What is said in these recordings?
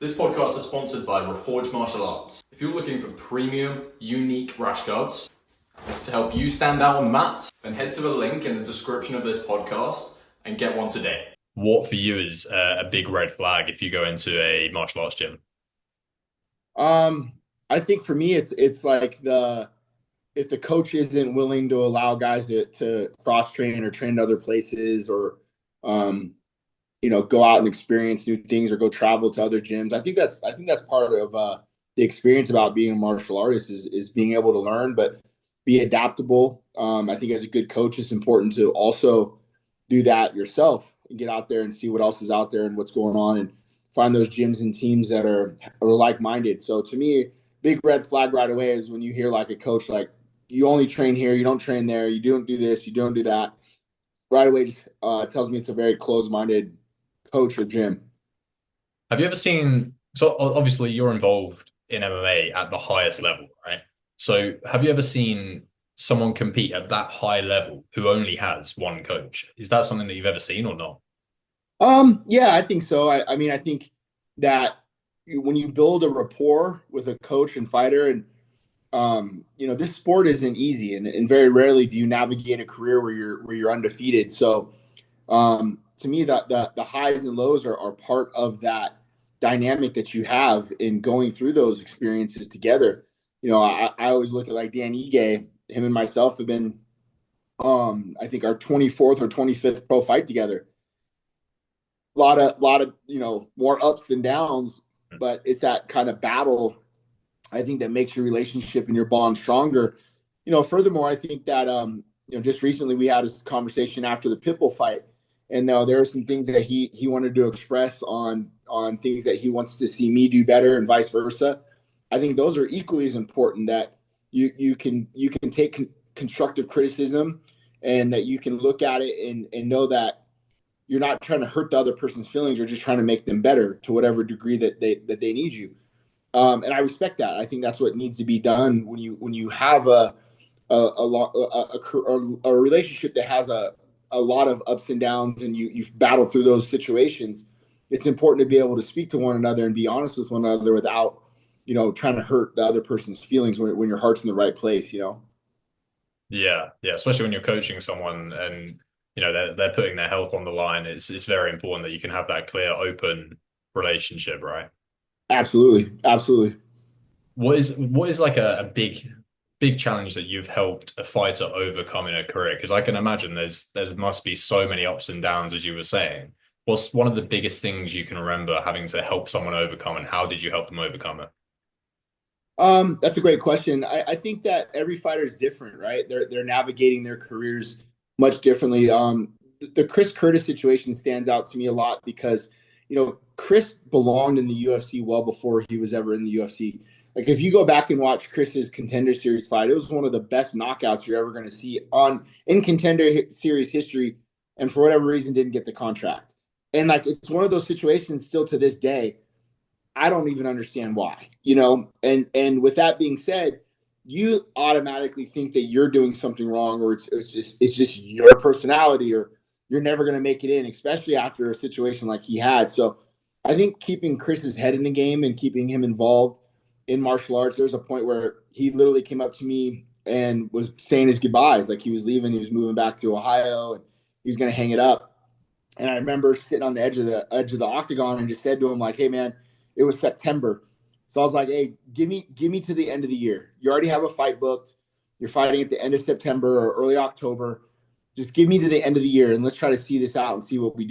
This podcast is sponsored by Reforge Martial Arts. If you're looking for premium, unique rash guards to help you stand out on the mat, then head to the link in the description of this podcast and get one today. What for you is a big red flag if you go into a martial arts gym? Um, I think for me, it's like the if the coach isn't willing to allow guys to cross train or train in other places or um, go out and experience new things or go travel to other gyms. I think that's part of the experience about being a martial artist is being able to learn, but be adaptable. I think as a good coach, it's important to also do that yourself and get out there and see what else is out there and what's going on and find those gyms and teams that are like minded. So to me, big red flag right away is when you hear like a coach like you only train here, you don't train there, you don't do this, you don't do that. Right away, tells me it's a very closed minded coach or gym. Have you ever seen? So obviously you're involved in MMA at the highest level, right? So have you ever seen someone compete at that high level who only has one coach? Is that something that you've ever seen or not? Yeah, I think so. I mean, I think that when you build a rapport with a coach and fighter, and this sport isn't easy, and very rarely do you navigate a career where you're undefeated. So, to me, the highs and lows are part of that dynamic that you have in going through those experiences together. I always look at like Dan Ige, him and myself have been, I think our 24th or 25th pro fight together. A lot of more ups than downs, but it's that kind of battle I think that makes your relationship and your bond stronger. Furthermore, I think that just recently we had a conversation after the Pitbull fight, and there are some things that he wanted to express on things that he wants to see me do better, and vice versa. I think those are equally as important. That you can take constructive criticism, and that you can look at it and know that you're not trying to hurt the other person's feelings. You're just trying to make them better to whatever degree that they need you. And I respect that. I think that's what needs to be done when you have a relationship that has a lot of ups and downs, and you've battled through those situations. It's important to be able to speak to one another and be honest with one another without trying to hurt the other person's feelings when your heart's in the right place. Yeah, yeah, especially when you're coaching someone and they're putting their health on the line. It's very important that you can have that clear, open relationship, right? Absolutely, absolutely. What is like a big challenge that you've helped a fighter overcome in a career? Because I can imagine there must be so many ups and downs, as you were saying. What's one of the biggest things you can remember having to help someone overcome, and how did you help them overcome it? That's a great question. I think that every fighter is different, right? They're navigating their careers much differently. The Chris Curtis situation stands out to me a lot because, Chris belonged in the UFC well before he was ever in the UFC. Like if you go back and watch Chris's Contender Series fight, it was one of the best knockouts you're ever going to see on in Contender Series history, and for whatever reason didn't get the contract. And like it's one of those situations still to this day I don't even understand why. And with that being said, you automatically think that you're doing something wrong, or it's just your personality, or you're never going to make it in, especially after a situation like he had. So I think keeping Chris's head in the game and keeping him involved in martial arts. There was a point where he literally came up to me and was saying his goodbyes, like he was leaving, he was moving back to Ohio, and he was going to hang it up. And I remember sitting on the edge of the octagon and just said to him like, "Hey man, it was September." So I was like, "Hey, give me to the end of the year. You already have a fight booked. You're fighting at the end of September or early October. Just give me to the end of the year and let's try to see this out and see what we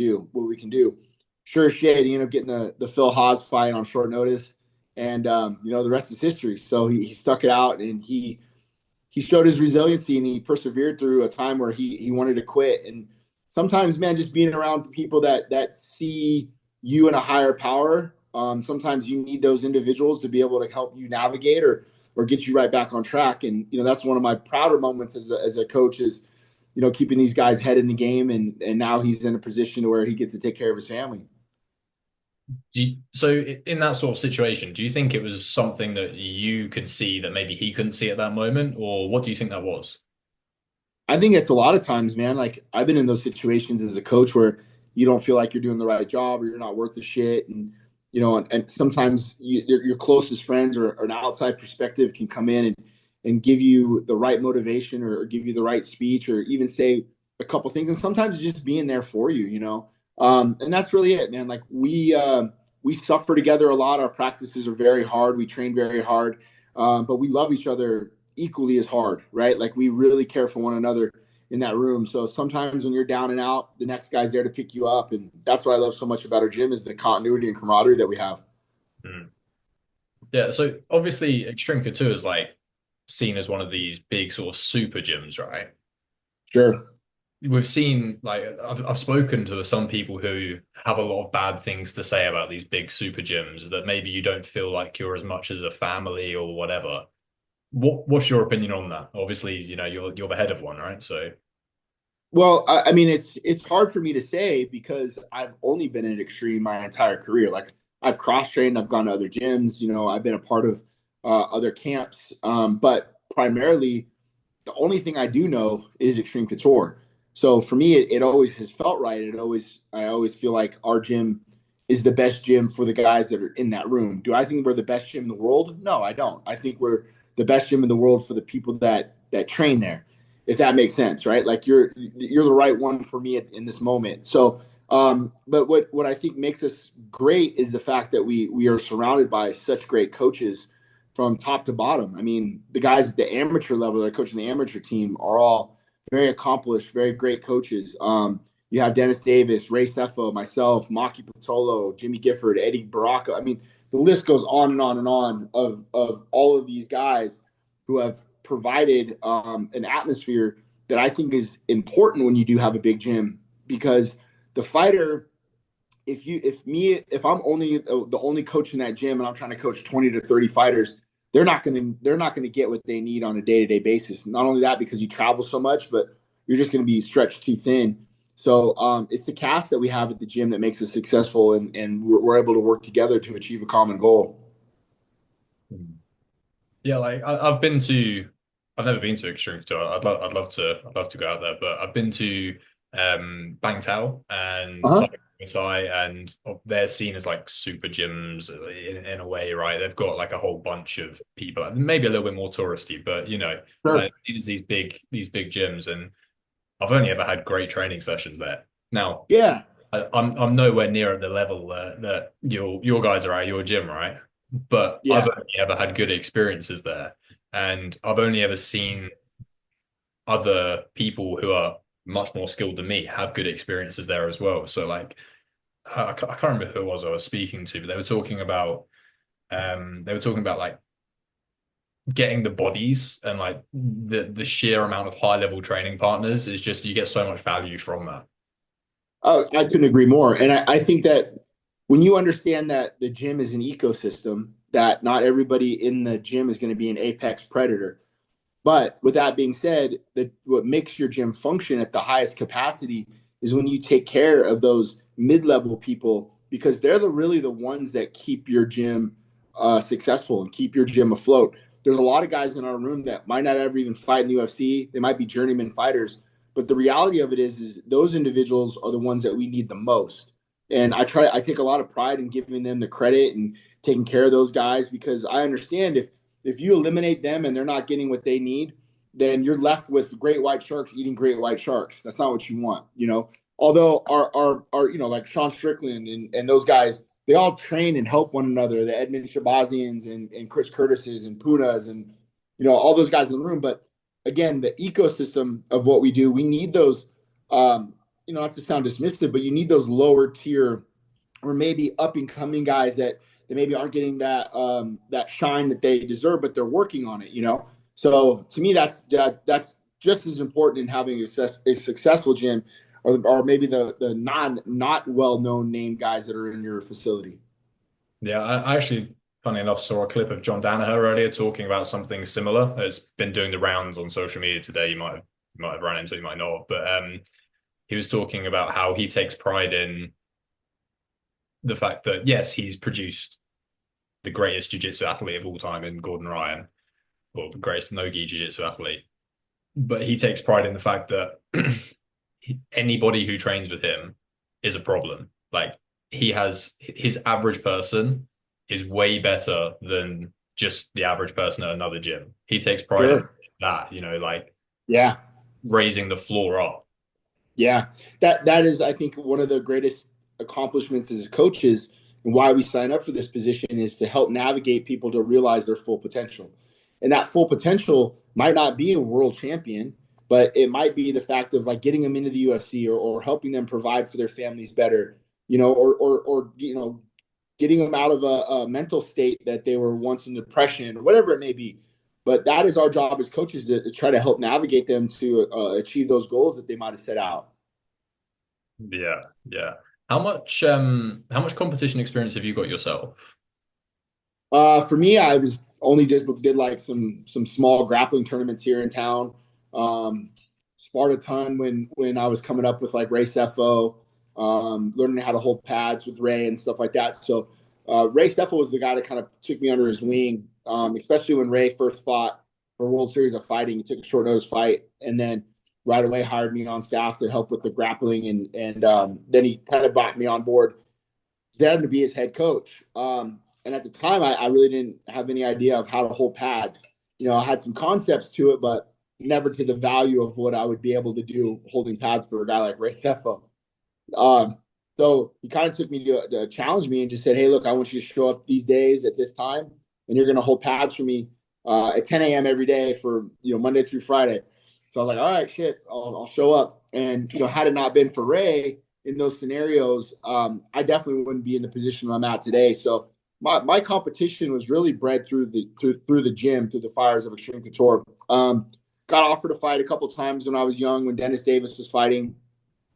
can do." Sure as shit, he ended up getting the Phil Haas fight on short notice, and the rest is history. So he stuck it out, and he showed his resiliency, and he persevered through a time where he wanted to quit. And sometimes, man, just being around people that see you in a higher power. Sometimes you need those individuals to be able to help you navigate or get you right back on track. And that's one of my prouder moments as a coach is keeping these guys head in the game, and now he's in a position where he gets to take care of his family. So in that sort of situation, do you think it was something that you could see that maybe he couldn't see at that moment, or what do you think that was? I think it's a lot of times, man. Like I've been in those situations as a coach where you don't feel like you're doing the right job or you're not worth the shit, and and sometimes your closest friends or an outside perspective can come in and give you the right motivation or give you the right speech or even say a couple things. And sometimes just being there for you. And that's really it, man. Like we suffer together a lot. Our practices are very hard. We train very hard, but we love each other equally as hard, right? Like we really care for one another in that room. So sometimes when you're down and out, the next guy's there to pick you up. And that's what I love so much about our gym is the continuity and camaraderie that we have. Mm. Yeah, so obviously Extreme Couture is like seen as one of these big sort of super gyms, right? Sure. We've seen like I've spoken to some people who have a lot of bad things to say about these big super gyms that maybe you don't feel like you're as much as a family or whatever. What's your opinion on that? Obviously, you're the head of one, right? So Well, I mean, it's hard for me to say because I've only been in extreme my entire career. Like I've cross trained, I've gone to other gyms, I've been a part of other camps, but primarily the only thing I do know is extreme couture. So for me, it always has felt right. I always feel like our gym is the best gym for the guys that are in that room. Do I think we're the best gym in the world? No, I don't. I think we're the best gym in the world for the people that train there, if that makes sense, right? Like you're the right one for me in this moment. So, but what I think makes us great is the fact that we are surrounded by such great coaches from top to bottom. I mean, the guys at the amateur level that are coaching the amateur team are all very accomplished, very great coaches. You have Dennis Davis, Ray Sefo, myself, Maki Patolo, Jimmy Gifford, Eddie Baraka. I mean, the list goes on and on and on of all of these guys who have provided an atmosphere that I think is important when you do have a big gym because the fighter if I'm only the only coach in that gym and I'm trying to coach 20 to 30 fighters, they're not going to get what they need on a day-to-day basis. Not only that, because you travel so much, but you're just going to be stretched too thin. So it's the cast that we have at the gym that makes us successful, and we're able to work together to achieve a common goal. yeah, like I've never been to Extreme Couture. I'd love to go out there, but I've been to Bangtao and Uh-huh. Tai, and they're seen as like super gyms in a way, right? They've got like a whole bunch of people, maybe a little bit more touristy, but Sure. like it's these big gyms, and I've only ever had great training sessions there. Now, Yeah. I'm nowhere near at the level that your guys are at your gym, right? But I've Yeah. only ever had good experiences there, and I've only ever seen other people who are much more skilled than me have good experiences there as well. So like, I can't remember who it was I was speaking to, but they were talking about like getting the bodies and like the sheer amount of high level training partners is just you get so much value from that. Oh, I couldn't agree more. And I think that when you understand that the gym is an ecosystem, that not everybody in the gym is going to be an apex predator. But with that being said, what makes your gym function at the highest capacity is when you take care of those mid-level people because they're really the ones that keep your gym successful and keep your gym afloat. There's a lot of guys in our room that might not ever even fight in the UFC. They might be journeyman fighters, but the reality of it is those individuals are the ones that we need the most. And I take a lot of pride in giving them the credit and taking care of those guys because I understand if you eliminate them and they're not getting what they need, then you're left with great white sharks eating great white sharks. That's not what you want. Although our like Sean Strickland and those guys, they all train and help one another. The Edmund Shabazians and Chris Curtises and Punas and all those guys in the room. But again, the ecosystem of what we do, we need those. Not to sound dismissive, but you need those lower tier or maybe up and coming guys that maybe aren't getting that shine that they deserve, but they're working on it. So to me, that's just as important in having a successful gym, or maybe the not well known name guys that are in your facility. Yeah, I actually, funny enough, saw a clip of John Danaher earlier talking about something similar. It's been doing the rounds on social media today. You might have run into, it, you might not have, but he was talking about how he takes pride in the fact that yes, he's produced the greatest jiu-jitsu athlete of all time in Gordon Ryan, or the greatest no-gi jiu-jitsu athlete, but he takes pride in the fact that anybody who trains with him is a problem. Like he has his average person is way better than just the average person at another gym. He takes pride in Sure. that, you know, like Yeah. raising the floor up. Yeah, that is, I think, one of the greatest accomplishments as coaches, and why we sign up for this position is to help navigate people to realize their full potential. And that full potential might not be a world champion, but it might be the fact of like getting them into the UFC, or helping them provide for their families better, or getting them out of a mental state that they were once in depression or whatever it may be. But that is our job as coaches to try to help navigate them to achieve those goals that they might have set out. Yeah, yeah. How much competition experience have you got yourself? For me, I was only just did like some small grappling tournaments here in town. Um, Sparred a ton when I was coming up with like Ray Sefo, learning how to hold pads with Ray and stuff like that. So Ray Sefo was the guy that kind of took me under his wing, especially when Ray first fought for World Series of Fighting. He took a short notice fight, and then right away hired me on staff to help with the grappling, and then he kind of brought me on board then to be his head coach. And at the time, I really didn't have any idea of how to hold pads. I had some concepts to it, but never to the value of what I would be able to do holding pads for a guy like Ray Sefo. Um, so he kind of took me to challenge me and just said, "Hey, look, I want you to show up these days at this time, and you're going to hold pads for me at 10 a.m. every day for Monday through Friday." So I was like, "All right, shit, I'll show up." And had it not been for Ray in those scenarios, I definitely wouldn't be in the position I'm at today. So my competition was really bred through the gym, through the fires of Extreme Couture. Got offered to fight a couple times when I was young, when Dennis Davis was fighting.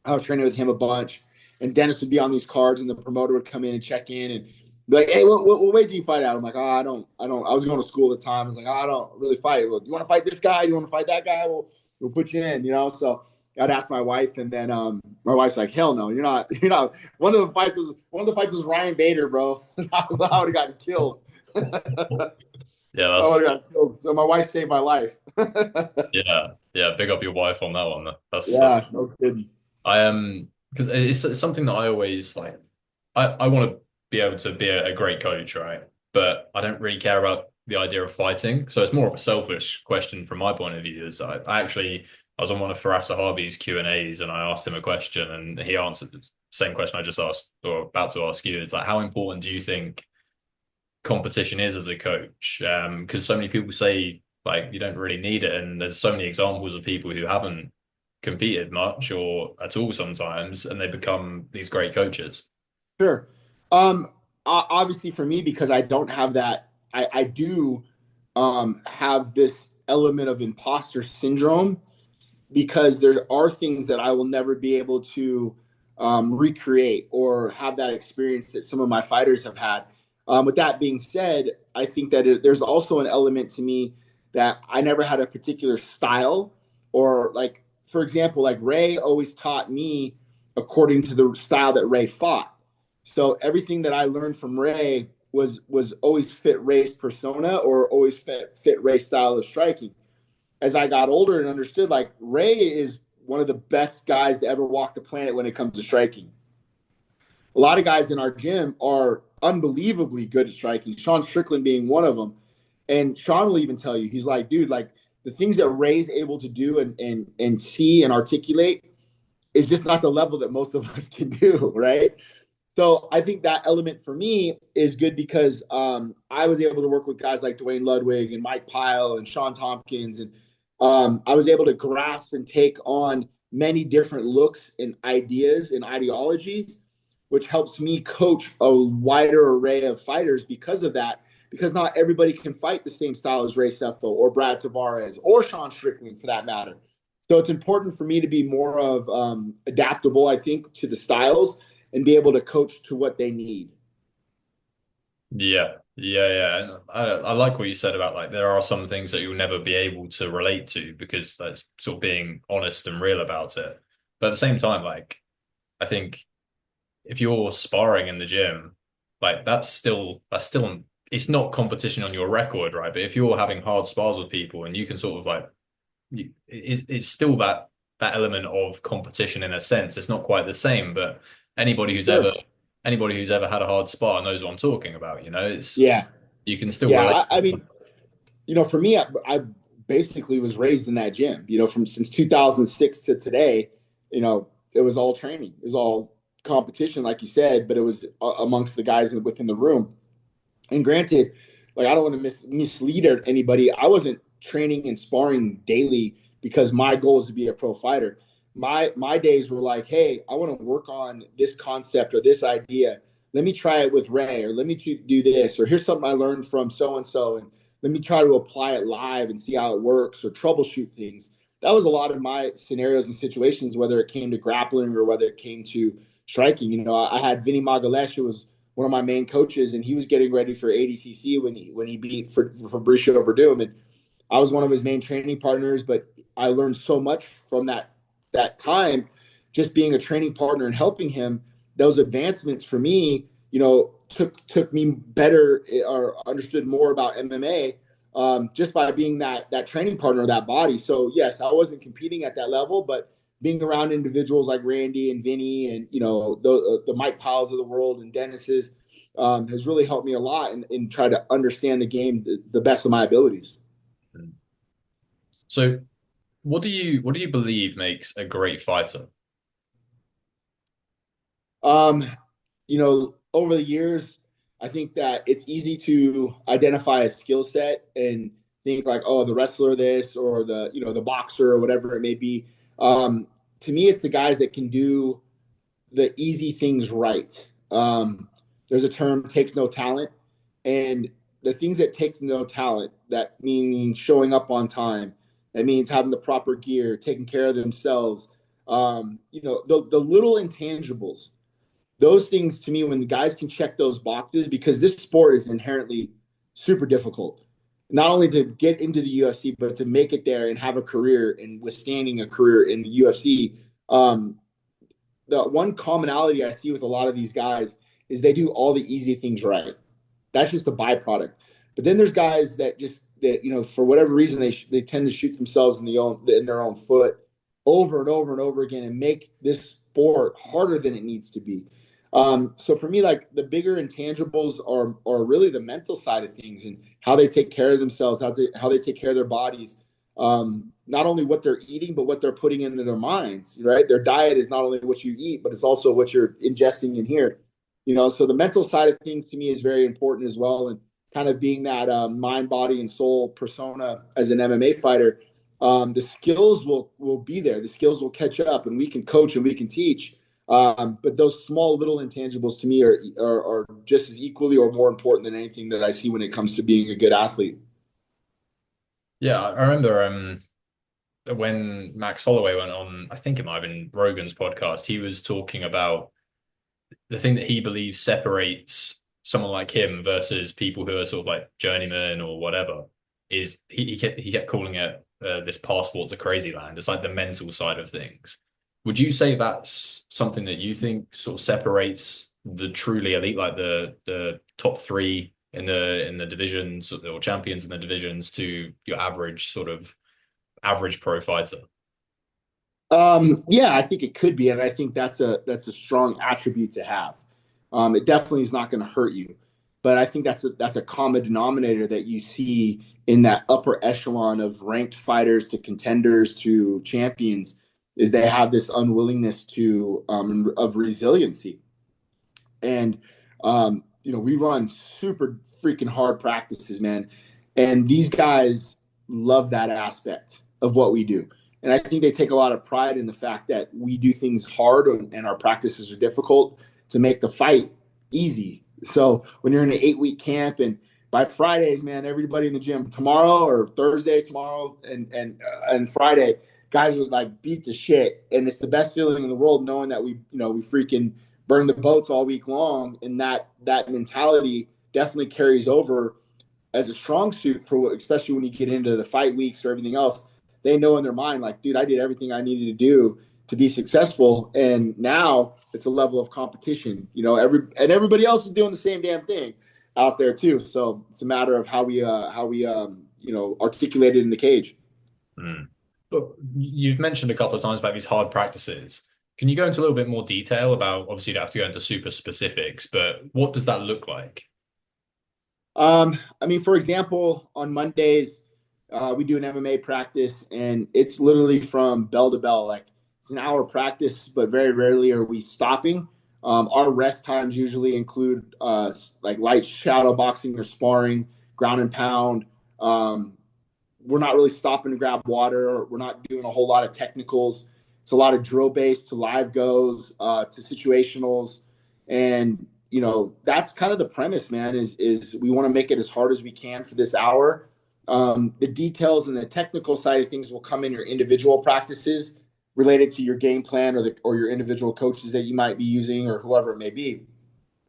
I was training with him a bunch, and Dennis would be on these cards, and the promoter would come in and check in and be like, "Hey, what weight do you fight at?" I'm like, "Oh, I don't. I was going to school at the time. I was like, oh, I don't really fight. Well, do you want to fight this guy? Do you want to fight that guy? We'll put you in. So I'd ask my wife, and then my wife's like, "Hell no, you're not. You're not." One of the fights was Ryan Bader, bro. I would have gotten killed. I Yeah, would have gotten killed. So my wife saved my life. yeah. Big up your wife on that one. That's Yeah, no kidding. I am because it's something that I always like. I want to be able to be a great coach, right? But I don't really care about the idea of fighting. So it's more of a selfish question from my point of view. Is I was on one of Faraz Sahabi's Q&As and I asked him a question and he answered the same question I just asked or about to ask you. It's like, how important do you think competition is as a coach? Because so many people say like you don't really need it, and there's so many examples of people who haven't competed much or at all sometimes, and they become these great coaches. Sure. Obviously for me, because I don't have that, I do have this element of imposter syndrome, because there are things that I will never be able to recreate or have that experience that some of my fighters have had. With that being said, I think that there's also an element to me that I never had a particular style, or like, for example, like Ray always taught me according to the style that Ray fought. So everything that I learned from Ray was always fit Ray's persona, or always fit Ray's style of striking. As I got older and understood, like, Ray is one of the best guys to ever walk the planet when it comes to striking. A lot of guys in our gym are unbelievably good at striking, Sean Strickland being one of them. And Sean will even tell you, he's like, dude, like, the things that Ray's able to do and see and articulate is just not the level that most of us can do, right? So I think that element for me is good, because I was able to work with guys like Dwayne Ludwig and Mike Pyle and Sean Tompkins, and I was able to grasp and take on many different looks and ideas and ideologies, which helps me coach a wider array of fighters because of that. Because not everybody can fight the same style as Ray Sefo or Brad Tavares or Sean Strickland, for that matter. So it's important for me to be more of adaptable, I think, to the styles, and be able to coach to what they need. Yeah. And I like what you said about like there are some things that you'll never be able to relate to because that's sort of being honest and real about it. But at the same time, like I think if you're sparring in the gym, like that's still it's not competition on your record, right? But if you're having hard spars with people and you can sort of like it's still that element of competition in a sense. It's not quite the same, but anybody who's ever Sure. anybody who's ever had a hard spar knows what I'm talking about. It's Yeah. you can still Yeah. relate. I mean, for me, I basically was raised in that gym, from since 2006 to today. It was all training, it was all competition, like you said, but it was amongst the guys within the room. And granted, like, I don't want to mislead anybody. I wasn't training and sparring daily because my goal is to be a pro fighter. My days were like, hey, I want to work on this concept or this idea. Let me try it with Ray, or let me do this, or here's something I learned from so and so, and let me try to apply it live and see how it works, or troubleshoot things. That was a lot of my scenarios and situations, whether it came to grappling or whether it came to striking. I had Vinny Magalesh, who was one of my main coaches, and he was getting ready for ADCC when he beat for Fabricio Verdum, and I was one of his main training partners. But I learned so much from that time, just being a training partner and helping him. Those advancements for me, took me better, or understood more about MMA, just by being that training partner of that body. So yes, I wasn't competing at that level, but being around individuals like Randy and Vinny, and the Mike Piles of the world and Dennis's, has really helped me a lot in try to understand the game the best of my abilities. So, what do you believe makes a great fighter? Um, over the years, I think that it's easy to identify a skill set and think like, oh, the wrestler this, or the boxer, or whatever it may be. Um, to me, it's the guys that can do the easy things right. There's a term, takes no talent, and the things that takes no talent, that means showing up on time, that means having the proper gear, taking care of themselves. The little intangibles, those things to me, when the guys can check those boxes, because this sport is inherently super difficult, not only to get into the UFC, but to make it there and have a career and withstanding a career in the UFC. The one commonality I see with a lot of these guys is they do all the easy things right. That's just a byproduct. But then there's guys that for whatever reason they tend to shoot themselves in their own foot over and over and over again, and make this sport harder than it needs to be. So for me, like, the bigger intangibles are really the mental side of things, and how they take care of themselves, how they take care of their bodies. Not only what they're eating, but what they're putting into their minds, right? Their diet is not only what you eat, but it's also what you're ingesting in here. So the mental side of things to me is very important as well. And kind of being that mind, body, and soul persona as an MMA fighter, the skills will be there. The skills will catch up, and we can coach and we can teach. But those small little intangibles to me are just as equally or more important than anything that I see when it comes to being a good athlete. Yeah, I remember when Max Holloway went on, I think it might have been Rogan's podcast, he was talking about the thing that he believes separates someone like him versus people who are sort of like journeymen or whatever is he kept calling it this passport to crazy land. It's like the mental side of things. Would you say that's something that you think sort of separates the truly elite, like the top three in the divisions, or champions in the divisions, to your average sort of average pro fighter? Yeah, I think it could be, and I think that's a strong attribute to have. It definitely is not going to hurt you, but I think that's a common denominator that you see in that upper echelon of ranked fighters to contenders to champions, is they have this unwillingness to of resiliency. And we run super freaking hard practices, man, and these guys love that aspect of what we do. And I think they take a lot of pride in the fact that we do things hard, and our practices are difficult to make the fight easy. So when you're in an 8-week camp, and by Fridays, man, everybody in the gym, tomorrow or Thursday, tomorrow and Friday, guys are like beat to shit, and it's the best feeling in the world knowing that we freaking burn the boats all week long, and that mentality definitely carries over as a strong suit for, especially when you get into the fight weeks or everything else. They know in their mind, like, dude, I did everything I needed to do to be successful, and now it's a level of competition. Everybody else is doing the same damn thing out there too. So it's a matter of how we articulate it in the cage. Mm. Look, you've mentioned a couple of times about these hard practices. Can you go into a little bit more detail about, obviously you don't have to go into super specifics, but what does that look like? I mean, for example, on Mondays, we do an MMA practice, and it's literally from bell to bell. Like it's an hour practice, but very rarely are we stopping. Our rest times usually include like light shadow boxing or sparring, ground and pound. Um, we're not really stopping to grab water. We're not doing a whole lot of technicals. It's a lot of drill based to live goes to situationals, and that's kind of the premise, man. Is we want to make it as hard as we can for this hour. The details and the technical side of things will come in your individual practices related to your game plan or your individual coaches that you might be using or whoever it may be.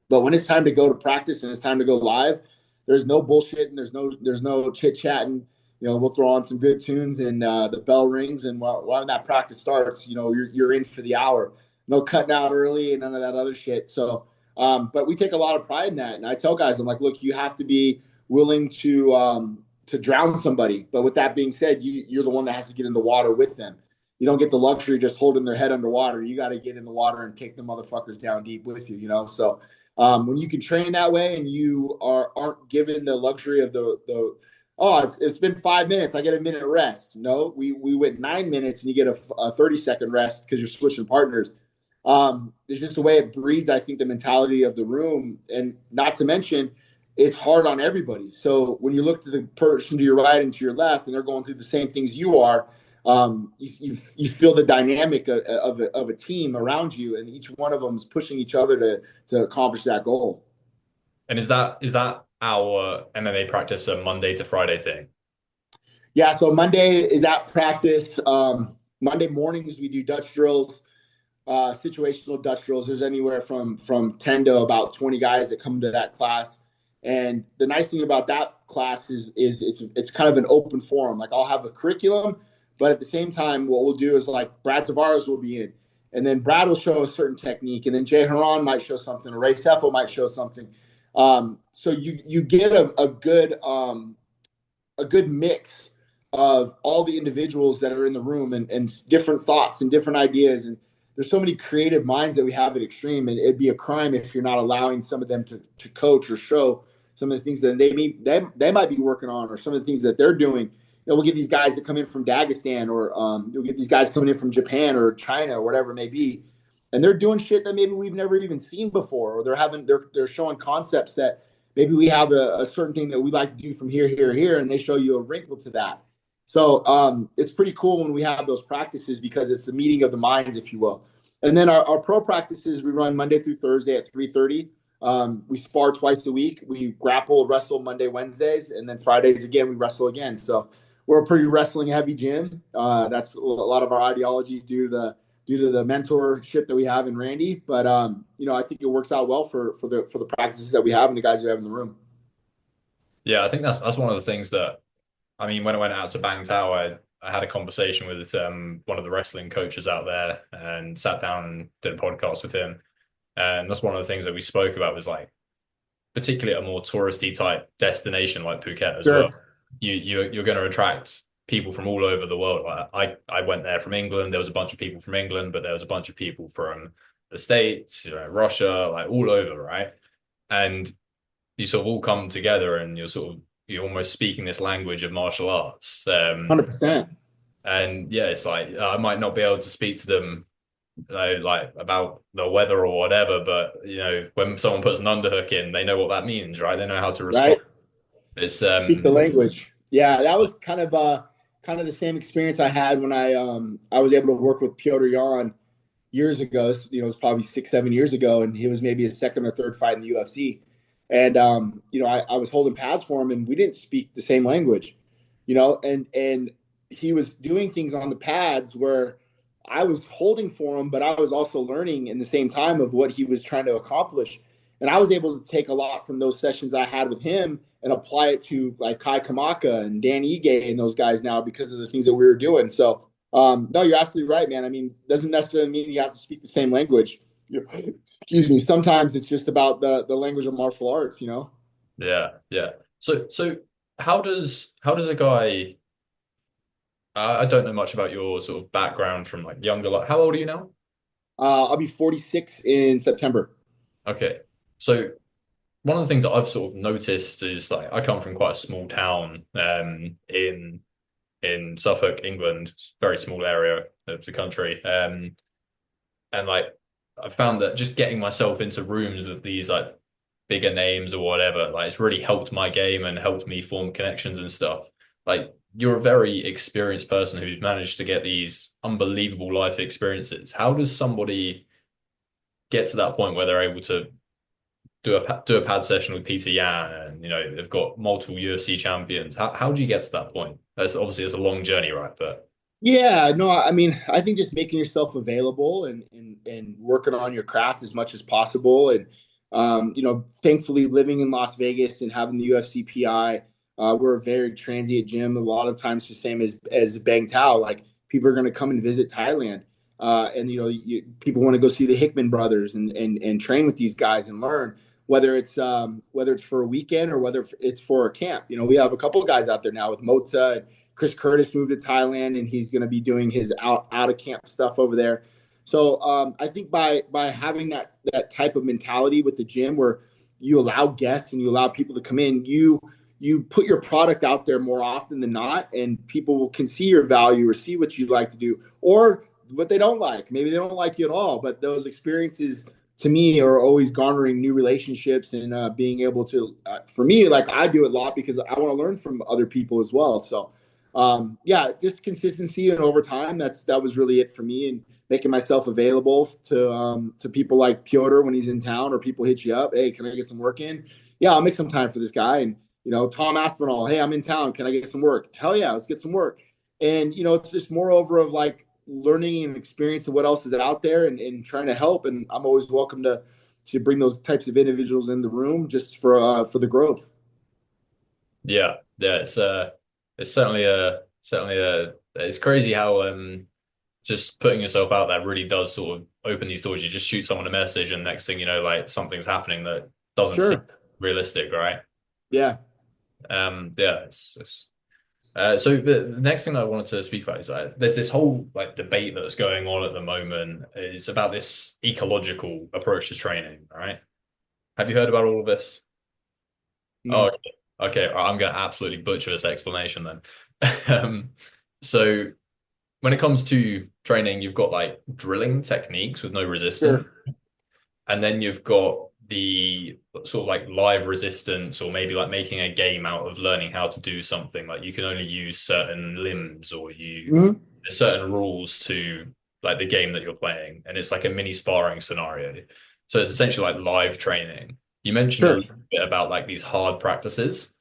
But when it's time to go to practice and it's time to go live, there's no bullshit and there's no chit chatting. We'll throw on some good tunes and the bell rings, and while that practice starts, you're in for the hour. No cutting out early and none of that other shit. So, but we take a lot of pride in that, and I tell guys, I'm like, look, you have to be willing to drown somebody. But with that being said, you're the one that has to get in the water with them. You don't get the luxury of just holding their head underwater. You got to get in the water and take the motherfuckers down deep with you. So when you can train that way and you aren't given the luxury of the oh, it's been 5 minutes, I get a minute rest. No, we went 9 minutes and you get a 30-second rest because you're switching partners. It's just the way it breeds, I think, the mentality of the room. And not to mention, it's hard on everybody. So when you look to the person to your right and to your left and they're going through the same things you are, you feel the dynamic of a team around you, and each one of them is pushing each other to accomplish that goal. And is that our MMA practice a Monday to Friday thing? Yeah, so Monday is at practice. Monday mornings we do Dutch drills, situational Dutch drills. There's anywhere from 10 to about 20 guys that come to that class. And the nice thing about that class is it's kind of an open forum. Like I'll have a curriculum, but at the same time, what we'll do is like Brad Tavares will be in, and then Brad will show a certain technique, and then Jay Haran might show something, or Ray Seffel might show something. So you get a good mix of all the individuals that are in the room and different thoughts and different ideas. And there's so many creative minds that we have at Extreme, and it'd be a crime if you're not allowing some of them to coach or show some of the things that they might be working on, or some of the things that they're doing. We'll get these guys that come in from Dagestan, or you'll get these guys coming in from Japan or China or whatever it may be, and they're doing shit that maybe we've never even seen before, or they're showing concepts that maybe we have a certain thing that we like to do from here, and they show you a wrinkle to that. So it's pretty cool when we have those practices because it's the meeting of the minds, if you will. And then our pro practices we run Monday through Thursday at 3:30. We spar twice a week. We grapple, wrestle Monday, Wednesdays, and then Fridays again we wrestle again. So we're a pretty wrestling heavy gym. That's a lot of our ideologies due to the mentorship that we have in Randy. But I think it works out well for the practices that we have and the guys we have in the room. Yeah, I think that's one of the things that, I mean, when I went out to Bangtao, I had a conversation with one of the wrestling coaches out there and sat down and did a podcast with him. And that's one of the things that we spoke about was like, particularly at a more touristy type destination like Phuket as Sure. well. You're going to attract people from all over the world. Like I went there from England. There was a bunch of people from England, but there was a bunch of people from the States, Russia, like all over, right? And you sort of all come together, and you're almost speaking this language of martial arts. 100%. And yeah, it's like I might not be able to speak to them, like about the weather or whatever, but when someone puts an underhook in, they know what that means, right? They know how to respond. Right. It's Speak the language. Yeah, that was kind of the same experience I had when I was able to work with Piotr Yan years ago. It was probably 6, 7 years ago, and he was maybe his second or third fight in the UFC. And I was holding pads for him, and we didn't speak the same language, and he was doing things on the pads where I was holding for him, but I was also learning in the same time of what he was trying to accomplish. And I was able to take a lot from those sessions I had with him and apply it to like Kai Kamaka and Dan Ige and those guys now because of the things that we were doing. So no, you're absolutely right, man. I mean, doesn't necessarily mean you have to speak the same language. Excuse me. Sometimes it's just about the language of martial arts. yeah, yeah. So how does a guy? I don't know much about your sort of background from like younger. Like, how old are you now? I'll be 46 in September. Okay. So one of the things that I've sort of noticed is like I come from quite a small town in Suffolk, England, it's a very small area of the country. And like I found that just getting myself into rooms with these like bigger names or whatever, like it's really helped my game and helped me form connections and stuff. Like you're a very experienced person who's managed to get these unbelievable life experiences. How does somebody get to that point where they're able to do a pad session with Peter Yan and they've got multiple UFC champions? How do you get to that point? That's obviously it's a long journey, right? But Yeah, no, I mean, I think just making yourself available and working on your craft as much as possible. And, thankfully living in Las Vegas and having the UFC PI, we're a very transient gym. A lot of times the same as Bang Tao, like people are going to come and visit Thailand. People want to go see the Hickman brothers and train with these guys and learn whether it's for a weekend or whether it's for a camp. We have a couple of guys out there now with Mota and Chris Curtis moved to Thailand, and he's going to be doing his out of camp stuff over there. So I think by having that type of mentality with the gym, where you allow guests and you allow people to come in, you put your product out there more often than not, and people can see your value or see what you like to do or what they don't like. Maybe they don't like you at all, but those experiences to me are always garnering new relationships and being able to. For me, like I do it a lot because I want to learn from other people as well. So yeah, just consistency and over time. That was really it for me, and making myself available to people like Piotr when he's in town, or people hit you up. Hey, can I get some work in? Yeah, I'll make some time for this guy. And Tom Aspinall. Hey, I'm in town. Can I get some work? Hell yeah, let's get some work. And it's just moreover of like learning and experience of what else is out there and trying to help. And I'm always welcome to bring those types of individuals in the room just for the growth. yeah, it's certainly a it's crazy how just putting yourself out there really does sort of open these doors. You just shoot someone a message, and next thing you know, like something's happening that doesn't seem Sure. realistic, right? Yeah. Yeah, so the next thing I wanted to speak about is there's this whole like debate that's going on at the moment is about this ecological approach to training, right? Have you heard about all of this? Oh, No. okay. Okay, I'm going to absolutely butcher this explanation then. Um, so when it comes to training, you've got like drilling techniques with no resistance, Sure. and then you've got the sort of like live resistance, or maybe like making a game out of learning how to do something. Like you can only use certain limbs, or Mhm. there's certain rules to like the game that you're playing, and it's like a mini sparring scenario. So it's essentially like live training. You mentioned a Sure. little bit about like these hard practices.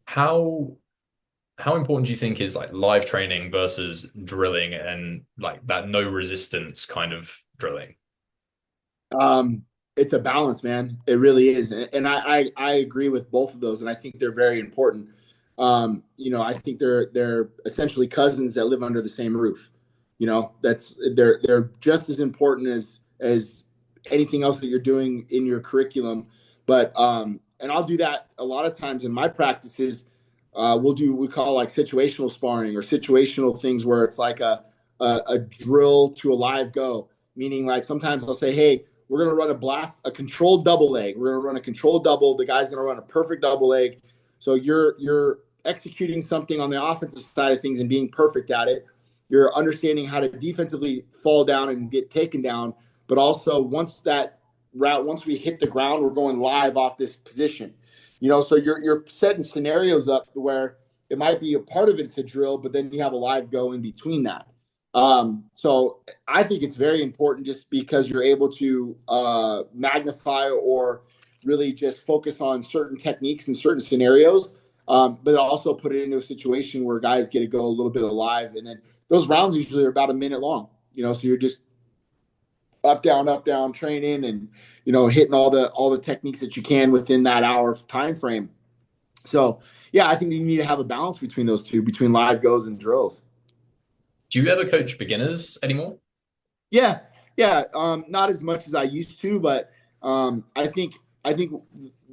How how important do you think is like live training versus drilling and like that no resistance kind of drilling? Um, it's a balance, man. It really is, and I agree with both of those, and I think they're very important. I think they're essentially cousins that live under the same roof. They're just as important as anything else that you're doing in your curriculum. But and I'll do that a lot of times in my practices. We call like situational sparring or situational things where it's like a drill to a live go, meaning like sometimes I'll say, hey, we're going to run a controlled double leg. We're going to run a controlled double. The guy's going to run a perfect double leg. So you're executing something on the offensive side of things and being perfect at it. You're understanding how to defensively fall down and get taken down. But also once we hit the ground, we're going live off this position. So you're setting scenarios up where it might be a part of it's a drill, but then you have a live go in between that. So I think it's very important just because you're able to magnify or really just focus on certain techniques and certain scenarios, but also put it into a situation where guys get to go a little bit alive. And then those rounds usually are about a minute long, so you're just up, down, training and, hitting all the techniques that you can within that hour time frame. So, yeah, I think you need to have a balance between those two, between live goes and drills. Do you ever coach beginners anymore? Yeah, yeah. Not as much as I used to, but I think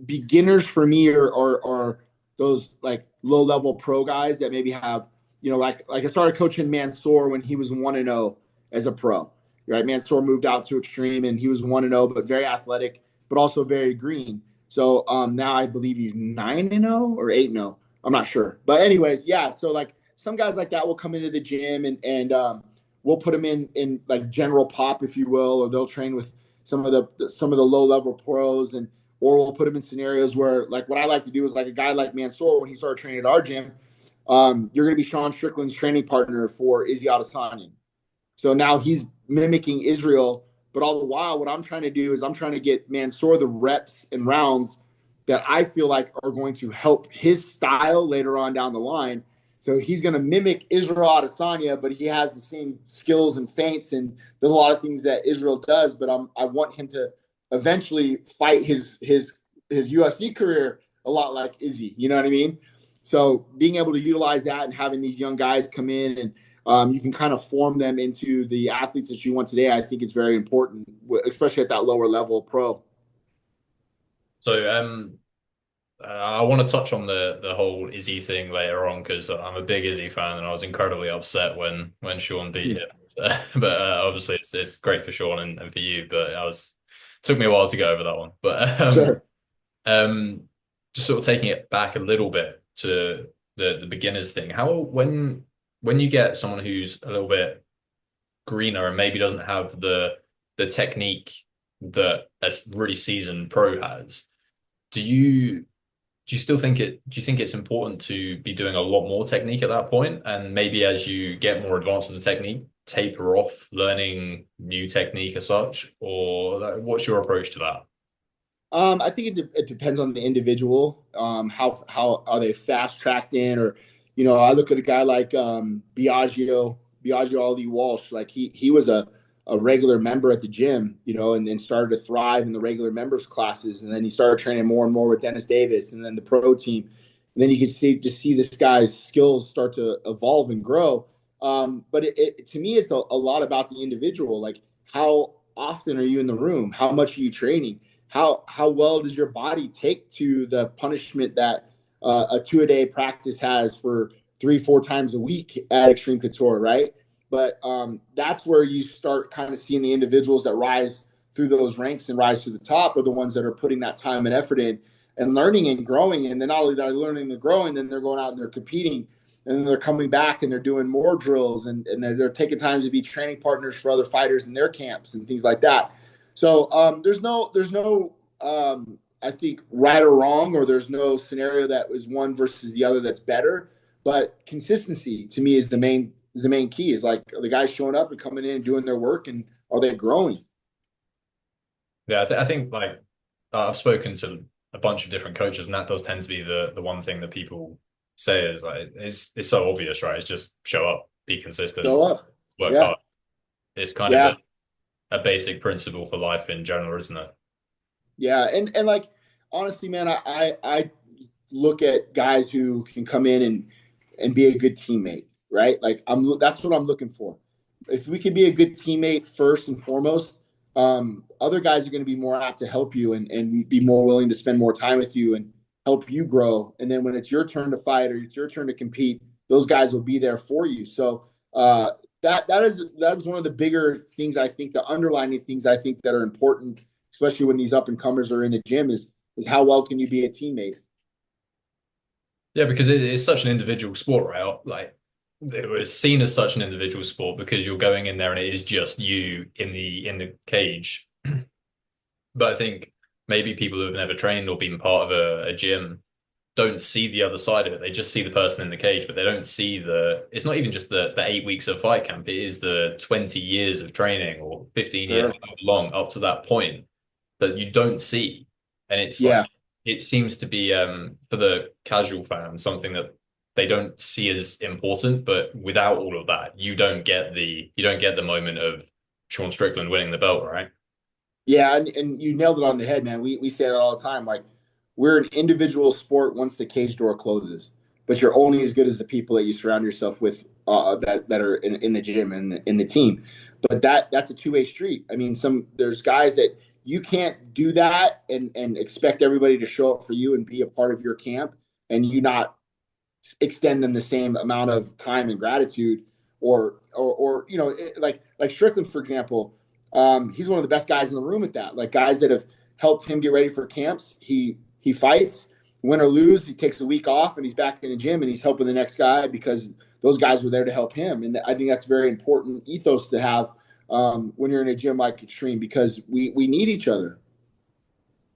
beginners for me are those like low level pro guys that maybe have like I started coaching Mansoor when he was 1-0 as a pro, right? Mansoor moved out to extreme, and he was 1-0, but very athletic, but also very green. So now I believe he's 9-0 or 8-0. I'm not sure, but anyways, yeah. So like some guys like that will come into the gym, and we'll put them in like general pop, if you will, or they'll train with some of the low level pros, and or we'll put them in scenarios where, like, what I like to do is, like, a guy like Mansoor, when he started training at our gym, you're going to be Sean Strickland's training partner for Izzy Adesanya. So now he's mimicking Israel, but all the while, what I'm trying to do is I'm trying to get Mansoor the reps and rounds that I feel like are going to help his style later on down the line. So he's going to mimic Israel Adesanya, but he has the same skills and feints, and there's a lot of things that Israel does. But I want him to eventually fight his UFC career a lot like Izzy. You know what I mean? So being able to utilize that and having these young guys come in, and you can kind of form them into the athletes that you want today, I think it's very important, especially at that lower level pro. So I want to touch on the whole Izzy thing later on because I'm a big Izzy fan and I was incredibly upset when Sean beat him. But obviously it's great for Sean and for you. But it took me a while to get over that one. But Sure. um, just sort of taking it back a little bit to the beginners thing. How when you get someone who's a little bit greener and maybe doesn't have the technique that a really seasoned pro has, do you still think do you think it's important to be doing a lot more technique at that point, and maybe as you get more advanced with the technique, taper off learning new technique as such, or what's your approach to that? I think it depends on the individual. How are they fast tracked in, or I look at a guy like Biagio Ali Walsh. Like he was a regular member at the gym, and then started to thrive in the regular members classes, and then he started training more and more with Dennis Davis, and then the pro team, and then you can see this guy's skills start to evolve and grow. But to me, it's a lot about the individual. Like, how often are you in the room? How much are you training? How well does your body take to the punishment that a 2-a-day practice has for 3-4 times a week at Extreme Couture, right? But that's where you start kind of seeing the individuals that rise through those ranks and rise to the top are the ones that are putting that time and effort in and learning and growing. And then not only are they learning and growing, then they're going out and they're competing, and then they're coming back and they're doing more drills, and they're taking time to be training partners for other fighters in their camps and things like that. So there's no I think right or wrong, or there's no scenario that is one versus the other that's better. But consistency to me is the main key. Is like, are the guys showing up and coming in and doing their work, and are they growing? Yeah, I think like I've spoken to a bunch of different coaches, and that does tend to be the one thing that people say is like it's so obvious, right? It's just show up, be consistent, Show up. work Yeah. hard. It's kind of Yeah. a basic principle for life in general, isn't it? Yeah. And like, honestly, man, I look at guys who can come in and be a good teammate, right? Like, that's what I'm looking for. If we can be a good teammate first and foremost, other guys are going to be more apt to help you and be more willing to spend more time with you and help you grow. And then when it's your turn to fight or it's your turn to compete, those guys will be there for you. So that is one of the bigger things, I think, the underlining things I think that are important, especially when these up and comers are in the gym, is how well can you be a teammate? Yeah, because it's such an individual sport, right? Like it was seen as such an individual sport because you're going in there and it is just you in the cage. But I think maybe people who have never trained or been part of a gym don't see the other side of it. They just see the person in the cage, but they don't see it's not even just the 8 weeks of fight camp. It is the 20 years of training or 15 years Sure. long up to that point that you don't see. And it's like, Yeah. it seems to be, for the casual fan, something that they don't see as important, but without all of that, you don't get the moment of Sean Strickland winning the belt, right? Yeah, and you nailed it on the head, man. We say that all the time. Like, we're an individual sport once the cage door closes, but you're only as good as the people that you surround yourself with, that are in the gym and in the team. But that's a two-way street. I mean, there's guys that you can't do that and expect everybody to show up for you and be a part of your camp, and you not extend them the same amount of time and gratitude. or like Strickland, for example. He's one of the best guys in the room at that. Like guys that have helped him get ready for camps. He fights, win or lose. He takes a week off and he's back in the gym and he's helping the next guy because those guys were there to help him. And I think that's very important ethos to have when you're in a gym like Extreme, because we need each other.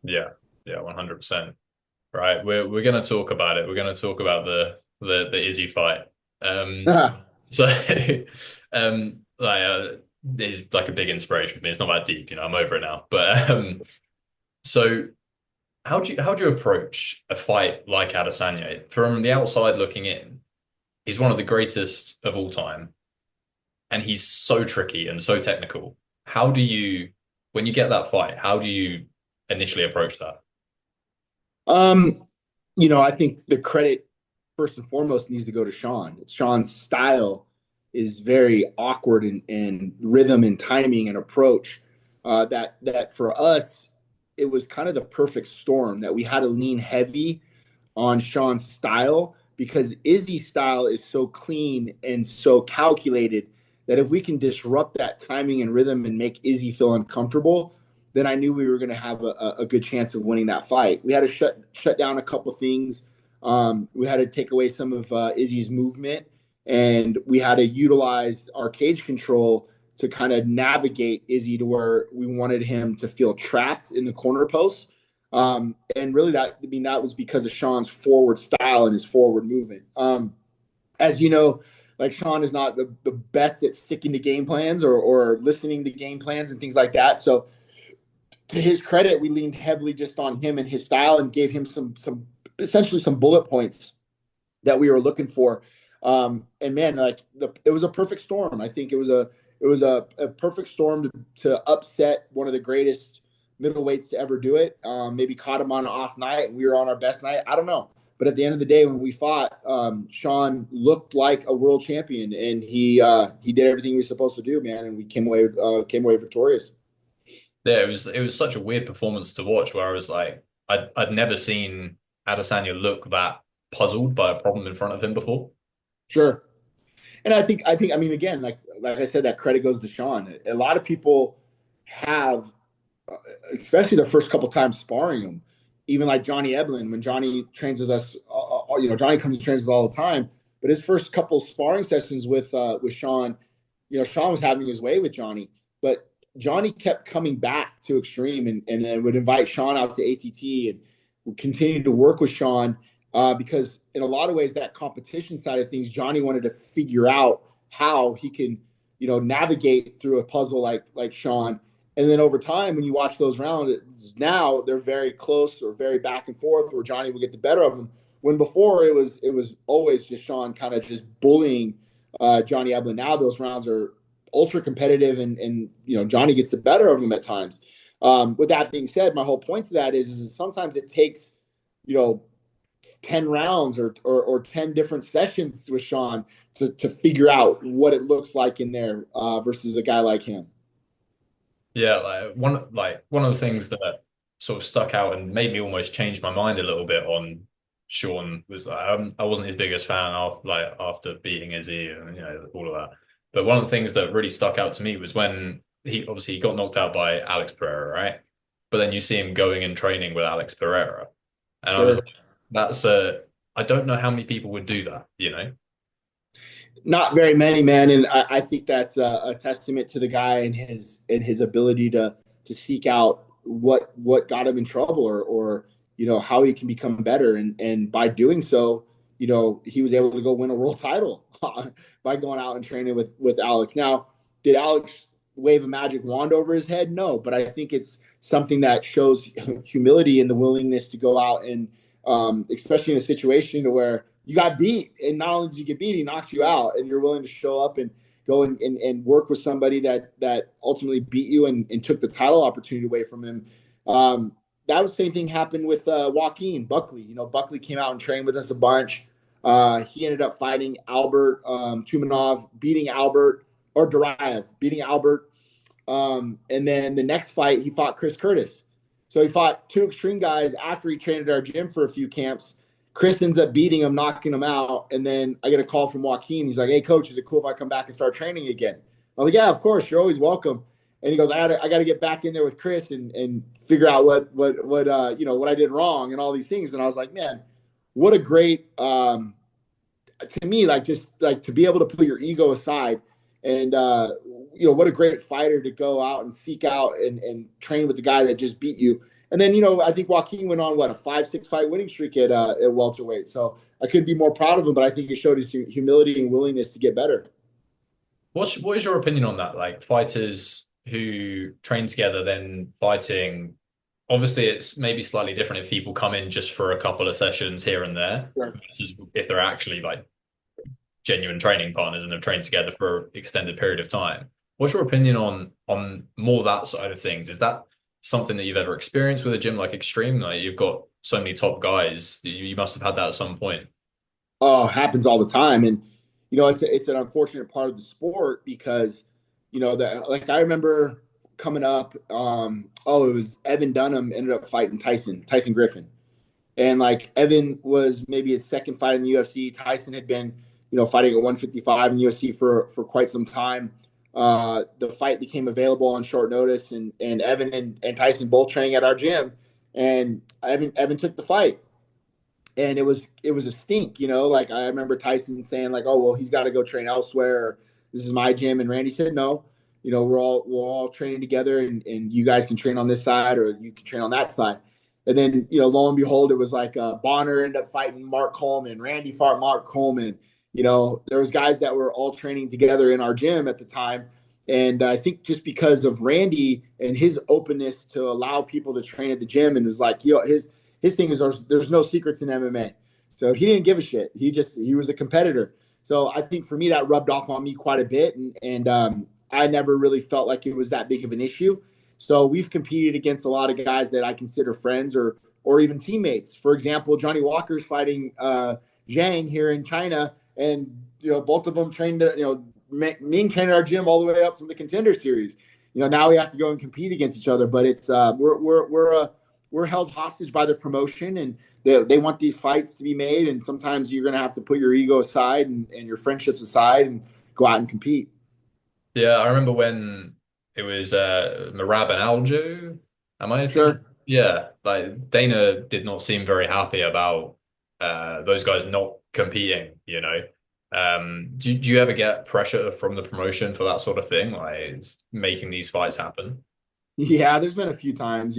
Yeah, 100%. Right, we're gonna talk about it. We're gonna talk about the Izzy fight. So, he's like a big inspiration for me. It's not that deep, I'm over it now. But so how do you approach a fight like Adesanya? From the outside looking in, he's one of the greatest of all time, and he's so tricky and so technical. How do you, when you get that fight, how do you initially approach that? I think the credit first and foremost needs to go to Sean. Sean's style is very awkward and rhythm and timing and approach. That for us, it was kind of the perfect storm that we had to lean heavy on Sean's style, because Izzy's style is so clean and so calculated that if we can disrupt that timing and rhythm and make Izzy feel uncomfortable, then I knew we were going to have a good chance of winning that fight. We had to shut down a couple things. We had to take away some of Izzy's movement, and we had to utilize our cage control to kind of navigate Izzy to where we wanted him to feel trapped in the corner post. And really that was because of Sean's forward style and his forward movement. As you know, like Sean is not the best at sticking to game plans or listening to game plans and things like that. So to his credit, we leaned heavily just on him and his style and gave him some essentially some bullet points that we were looking for. And man, like it was a perfect storm. I think it was a perfect storm to upset one of the greatest middleweights to ever do it. Maybe caught him on an off night and we were on our best night. I don't know. But at the end of the day, when we fought, Sean looked like a world champion, and he did everything he was supposed to do, man. And we came away victorious. Yeah, it was such a weird performance to watch, where I was like, I'd never seen Adesanya look that puzzled by a problem in front of him before. Sure. And I mean, again, like I said, that credit goes to Sean. A lot of people have, especially the first couple times sparring him, even like Johnny Eblin, when Johnny trains with us, Johnny comes and trains with us all the time. But his first couple sparring sessions with Sean, Sean was having his way with Johnny, but Johnny kept coming back to Extreme and then would invite Sean out to ATT and would continue to work with Sean because in a lot of ways, that competition side of things, Johnny wanted to figure out how he can, navigate through a puzzle like Sean. And then over time, when you watch those rounds, now they're very close or very back and forth, where Johnny will get the better of him. When before it was always just Sean kind of just bullying Johnny Eblin. Now those rounds are ultra competitive, and Johnny gets the better of him at times. With that being said, my whole point to that is sometimes it takes 10 rounds or 10 different sessions with Sean to figure out what it looks like in there versus a guy like him. Yeah, one of the things that sort of stuck out and made me almost change my mind a little bit on Sean was I wasn't his biggest fan after beating Izzy and all of that. But one of the things that really stuck out to me was when he got knocked out by Alex Pereira, right? But then you see him going and training with Alex Pereira, and I was like, that's I don't know how many people would do that. Not very many, man, and I think that's a testament to the guy and his ability to seek out what got him in trouble or how he can become better, and by doing so, he was able to go win a world title by going out and training with Alex. Now, did Alex wave a magic wand over his head? No, but I think it's something that shows humility and the willingness to go out and especially in a situation where you got beat, and not only did you get beat, he knocked you out, and you're willing to show up and go and work with somebody that ultimately beat you and took the title opportunity away from him. That was the same thing happened with Joaquin Buckley. Buckley came out and trained with us a bunch. He ended up fighting Albert Tumanov, beating Albert, or Duraev, beating Albert. And then the next fight, he fought Chris Curtis. So he fought two extreme guys after he trained at our gym for a few camps. Chris ends up beating him, knocking him out. And then I get a call from Joaquin. He's like, "Hey, coach, is it cool if I come back and start training again?" I'm like, "Yeah, of course. You're always welcome." And he goes, I gotta get back in there with Chris and figure out what what I did wrong and all these things." And I was like, man, what a great to me, like, just like to be able to put your ego aside and what a great fighter to go out and seek out and train with the guy that just beat you. And then, I think Joaquin went on a 5-6 fight winning streak at welterweight. So I couldn't be more proud of him, but I think he showed his humility and willingness to get better. What is your opinion on that? Like fighters who train together, then fighting. Obviously, it's maybe slightly different if people come in just for a couple of sessions here and there, Sure. versus if they're actually like genuine training partners and have trained together for an extended period of time. What's your opinion on more that side of things? Is that something that you've ever experienced with a gym like Extreme? Like you've got so many top guys, you must have had that at some point. Oh, it happens all the time. And, it's an unfortunate part of the sport because, that, like, I remember coming up, it was Evan Dunham ended up fighting Tyson Griffin. And like Evan was maybe his second fight in the UFC. Tyson had been, fighting at 155 in the UFC for quite some time. The fight became available on short notice, and Evan and Tyson both training at our gym, and Evan took the fight, and it was a stink. Like I remember Tyson saying like, "Oh well, he's got to go train elsewhere. Or, this is my gym," and Randy said, "No, we're all training together, and you guys can train on this side, or you can train on that side." And then, lo and behold, it was like Bonner ended up fighting Mark Coleman, Randy fought Mark Coleman. There was guys that were all training together in our gym at the time. And I think just because of Randy and his openness to allow people to train at the gym, and it was like, his thing is there's no secrets in MMA. So he didn't give a shit. He was a competitor. So I think for me, that rubbed off on me quite a bit. And I never really felt like it was that big of an issue. So we've competed against a lot of guys that I consider friends or even teammates. For example, Johnny Walker's fighting Zhang here in China, and both of them trained. Me and Ken at our gym all the way up from the Contender Series. Now we have to go and compete against each other, but it's we're held hostage by the promotion, and they want these fights to be made, and sometimes you're going to have to put your ego aside and your friendships aside and go out and compete. Yeah, I remember when it was Marab and Aljo. Am I Sure. Yeah, like Dana did not seem very happy about those guys not competing, do you ever get pressure from the promotion for that sort of thing, like making these fights happen? Yeah, there's been a few times,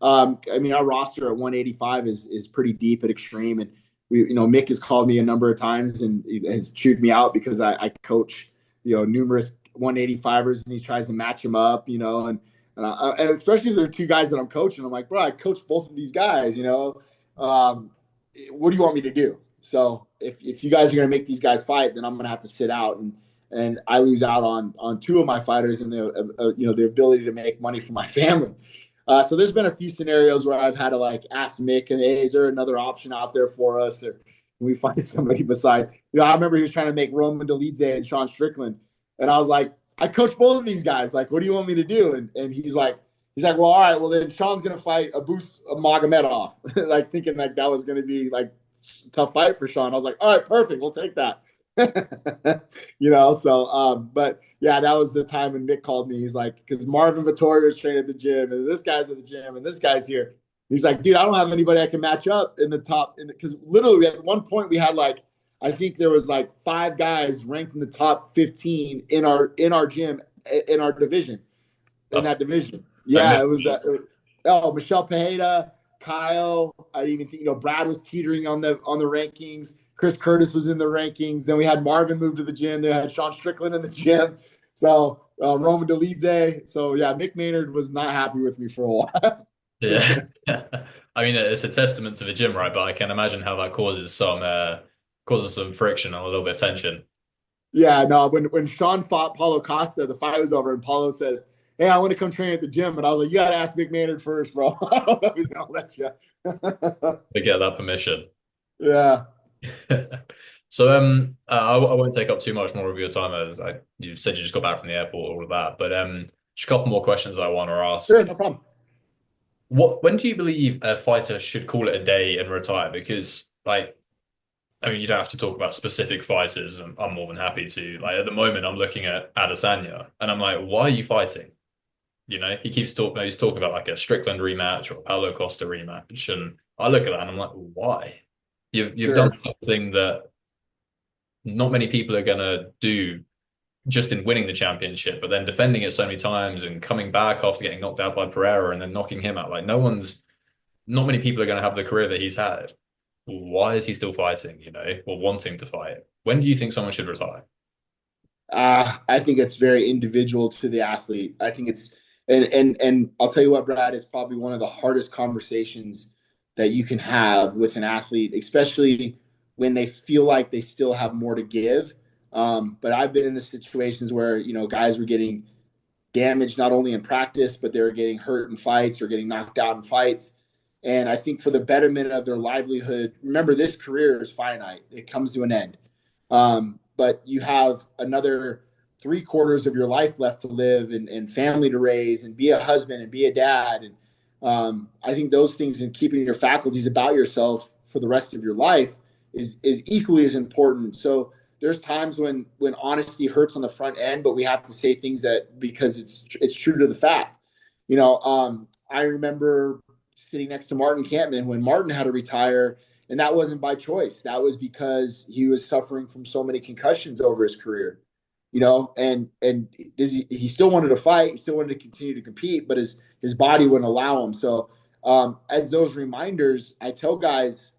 I mean, our roster at 185 is pretty deep at Extreme, and Mick has called me a number of times and has chewed me out because I coach, numerous 185ers, and he tries to match them up, and especially if they're two guys that I'm coaching, I'm like, bro, I coach both of these guys, what do you want me to do? So if you guys are going to make these guys fight, then I'm going to have to sit out, and I lose out on two of my fighters and the ability to make money for my family. So there's been a few scenarios where I've had to like ask Mick, and hey, is there another option out there for us, or can we find somebody beside? I remember he was trying to make Roman Dolidze and Sean Strickland, and I was like, I coach both of these guys. Like, what do you want me to do? And he's like, well, all right, well then Sean's gonna fight Abus Magomedov, like thinking like that was gonna be like a tough fight for Sean. I was like, all right, perfect, we'll take that. But yeah, that was the time when Mick called me. He's like, because Marvin Vittoria was training at the gym, and this guy's at the gym, and this guy's here. He's like, dude, I don't have anybody I can match up in the top, because literally at one point we had like, I think there was like 5 guys ranked in the top 15 in our gym in our division, in that division. Yeah, it was Michelle Pajeda, Kyle. I even think Brad was teetering on the rankings. Chris Curtis was in the rankings. Then we had Marvin move to the gym. They had Sean Strickland in the gym. So Roman Dolidze. So yeah, Mick Maynard was not happy with me for a while. Yeah. I mean, it's a testament to the gym, right? But I can imagine how that causes some friction and a little bit of tension. Yeah, no, when Sean fought Paulo Costa, the fight was over, and Paulo says, hey, I want to come train at the gym. And I was like, you got to ask Mick Maynard first, bro. I don't know if he's going to let you. To get that permission. Yeah. So I won't take up too much more of your time. You said you just got back from the airport, all of that. But just a couple more questions I want to ask. Sure, no problem. When do you believe a fighter should call it a day and retire? Because like, I mean, you don't have to talk about specific fighters. I'm more than happy to. Like at the moment, I'm looking at Adesanya, and I'm like, why are you fighting? You know, he keeps talking. He's talking about like a Strickland rematch or a Paulo Costa rematch, and I look at that and I'm like, why? You've Sure. done something that not many people are gonna do just in winning the championship, but then defending it so many times and coming back after getting knocked out by Pereira and then knocking him out. Like not many people are going to have the career that he's had. Why is he still fighting, you know, or wanting to fight? When do you think someone should retire? I think it's very individual to the athlete. I think it's and I'll tell you what, Brad, it's probably one of the hardest conversations that you can have with an athlete, especially when they feel like they still have more to give. But I've been in the situations where guys were getting damaged not only in practice, but they were getting hurt in fights or getting knocked out in fights. And I think for the betterment of their livelihood, remember this career is finite; it comes to an end. But you have another 3/4 of your life left to live and family to raise and be a husband and be a dad. And I think those things and keeping your faculties about yourself for the rest of your life is equally as important. So there's times when honesty hurts on the front end, but we have to say things that because it's true to the fact. I remember sitting next to Martin Campman when Martin had to retire, and that wasn't by choice. That was because he was suffering from so many concussions over his career. And he still wanted to fight, he still wanted to continue to compete, but his body wouldn't allow him. So as those reminders, I tell guys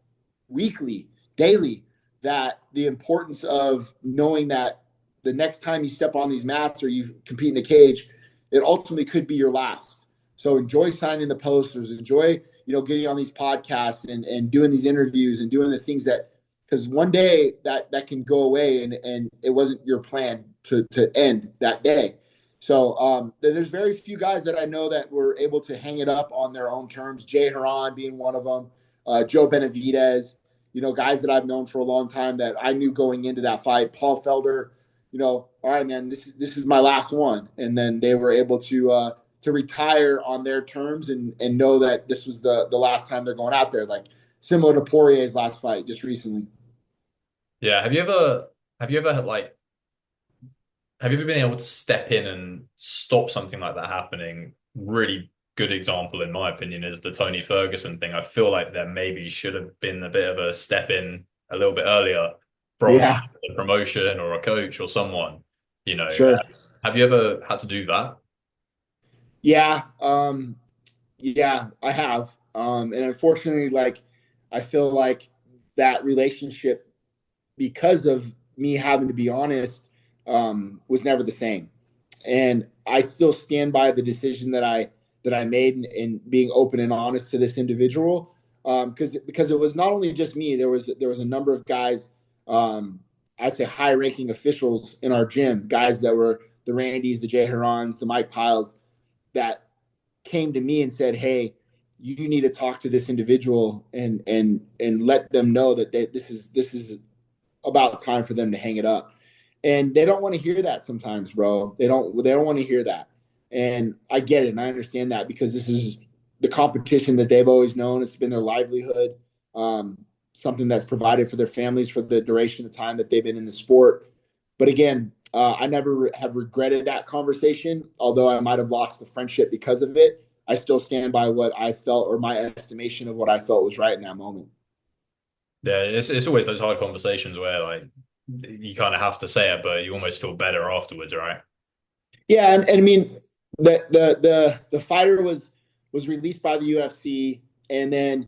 weekly, daily, that the importance of knowing that the next time you step on these mats or you compete in a cage, it ultimately could be your last. So enjoy signing the posters, enjoy, getting on these podcasts and doing these interviews and doing the things that, because one day that can go away and it wasn't your plan to end that day. So there's very few guys that I know that were able to hang it up on their own terms. Jay Haran being one of them, Joe Benavidez, guys that I've known for a long time that I knew going into that fight. Paul Felder, all right, man, this is my last one, and then they were able to retire on their terms and know that this was the last time they're going out there, like similar to Poirier's last fight just recently. Yeah, have you ever like have you ever been able to step in and stop something like that happening? Really good example, in my opinion, is the Tony Ferguson thing. I feel like there maybe should have been a bit of a step in a little bit earlier from Yeah, a promotion or a coach or someone, you know. sure. Have you ever had to do that? Yeah, yeah, I have. And unfortunately, like I feel like that relationship, because of me having to be honest, was never the same. And I still stand by the decision that I made in being open and honest to this individual. Because it was not only just me. There was a number of guys, I'd say high ranking officials in our gym, guys that were the Randys, the Jay Herons, the Mike Piles, that came to me and said, "Hey, you need to talk to this individual and let them know that this is about time for them to hang it up." And they don't want to hear that sometimes, bro. They don't want to hear that. And I get it and I understand that because this is the competition that they've always known. It's been their livelihood, something that's provided for their families for the duration of time that they've been in the sport. But again, I never have regretted that conversation, although I might have lost the friendship because of it. I still stand by what I felt or my estimation of what I felt was right in that moment. Yeah, it's always those hard conversations where like you kind of have to say it, but you almost feel better afterwards, right? Yeah, and I mean the fighter was released by the UFC, and then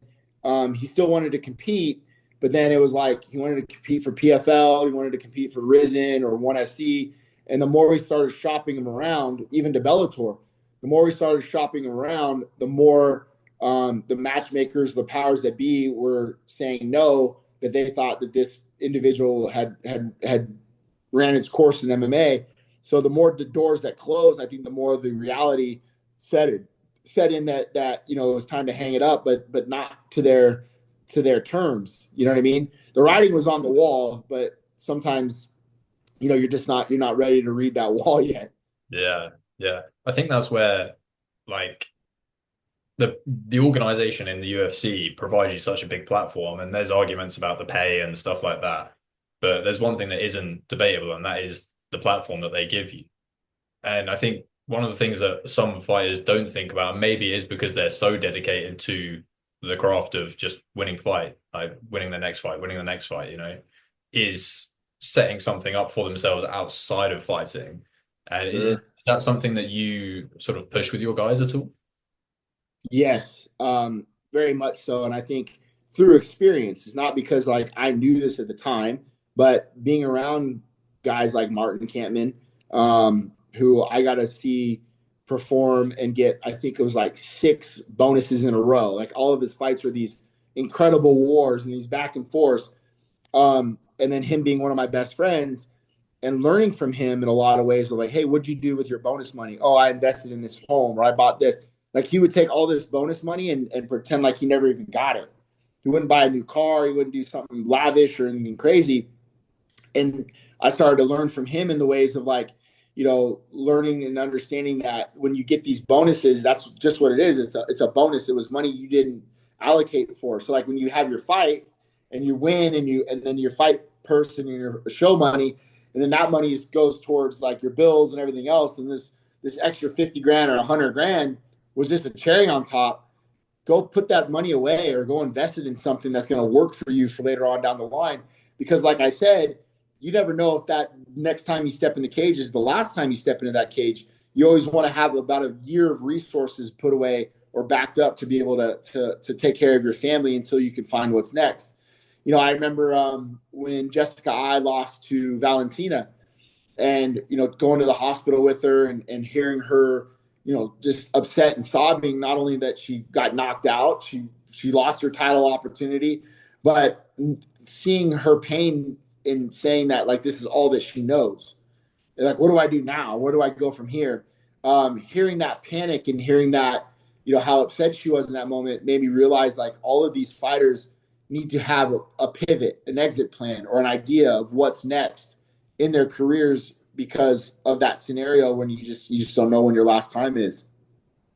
he still wanted to compete, but then it was like he wanted to compete for PFL, he wanted to compete for Risen or ONE FC, and the more we started shopping him around, even to Bellator, the more we started shopping him around, the more the matchmakers, the powers that be, were saying no, that they thought that this individual had ran its course in MMA. So the more the doors that close, I think the more the reality set in that it was time to hang it up, but not to their terms. You know what I mean? The writing was on the wall, but sometimes you're not ready to read that wall yet. Yeah, yeah. I think that's where like the organization in the UFC provides you such a big platform, and there's arguments about the pay and stuff like that. But there's one thing that isn't debatable, and that is the platform that they give you. And I think one of the things that some fighters don't think about, maybe is because they're so dedicated to the craft of just winning fight, like winning the next fight, winning the next fight, is setting something up for themselves outside of fighting. And Sure. is that something that you sort of push with your guys at all? Yes, very much so. And I think through experience, it's not because like I knew this at the time, but being around guys like Martin Campman, who I got to see perform and get, I think it was like 6 bonuses in a row. Like all of his fights were these incredible wars and these back and forths. And then him being one of my best friends and learning from him in a lot of ways of like, hey, what'd you do with your bonus money? Oh, I invested in this home or I bought this. Like he would take all this bonus money and pretend like he never even got it. He wouldn't buy a new car. He wouldn't do something lavish or anything crazy. And I started to learn from him in the ways of like, learning and understanding that when you get these bonuses, that's just what it is. It's a bonus. It was money you didn't allocate for. So like when you have your fight and you win and then your fight person and your show money, and then that money goes towards like your bills and everything else. And this extra 50 grand or 100 grand was just a cherry on top. Go put that money away or go invest it in something that's going to work for you for later on down the line. Because like I said, you never know if that next time you step in the cage is the last time you step into that cage. You always want to have about a year of resources put away or backed up to be able to take care of your family until you can find what's next. I remember when Jessica I lost to Valentina and, going to the hospital with her and hearing her, just upset and sobbing, not only that she got knocked out, she lost her title opportunity, but seeing her pain in saying that, like, this is all that she knows. And like, what do I do now? Where do I go from here? Hearing that panic and hearing that, how upset she was in that moment made me realize like all of these fighters need to have a pivot, an exit plan, or an idea of what's next in their careers because of that scenario when you just don't know when your last time is.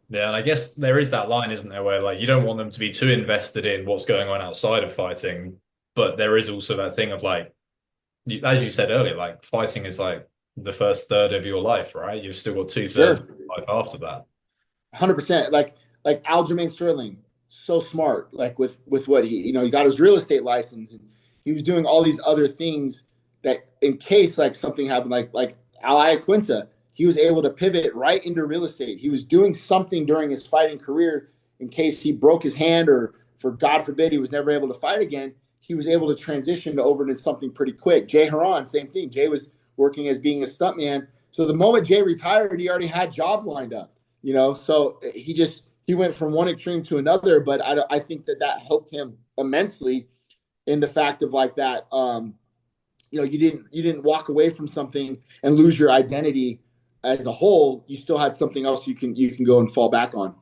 Yeah, and I guess there is that line, isn't there, where like you don't want them to be too invested in what's going on outside of fighting, but there is also that thing of like, as you said earlier, like fighting is like the first third of your life, right? You've still got two-thirds Sure. of your life after that. 100%. Like Aljamain Sterling, so smart. Like with what he got his real estate license and he was doing all these other things that in case like something happened, like Al Quinta, he was able to pivot right into real estate. He was doing something during his fighting career in case he broke his hand or for God forbid he was never able to fight again. He was able to transition over into something pretty quick. Jay Haran, same thing. Jay was working as being a stuntman. So the moment Jay retired, he already had jobs lined up. So he went from one extreme to another, but I think that helped him immensely in the fact of like that, you didn't walk away from something and lose your identity as a whole. You still had something else you can go and fall back on.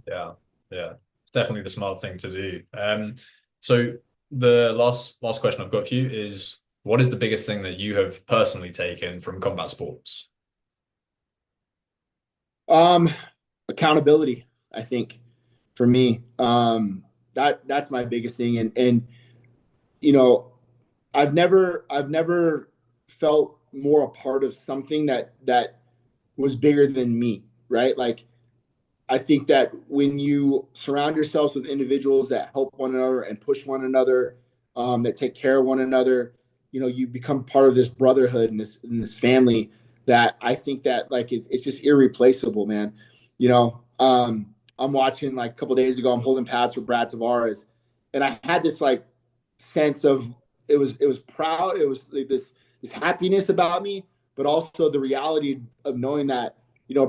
Yeah, yeah, it's definitely the smart thing to do. So the last question I've got for you is, what is the biggest thing that you have personally taken from combat sports? Accountability, I think, for me. That's my biggest thing. And you know, I've never felt more a part of something that was bigger than me, right? Like I think that when you surround yourselves with individuals that help one another and push one another, that take care of one another, you become part of this brotherhood and this family that I think that like it's just irreplaceable, man. I'm watching like a couple of days ago. I'm holding pads for Brad Tavares, and I had this like sense of it was proud. It was like this happiness about me, but also the reality of knowing that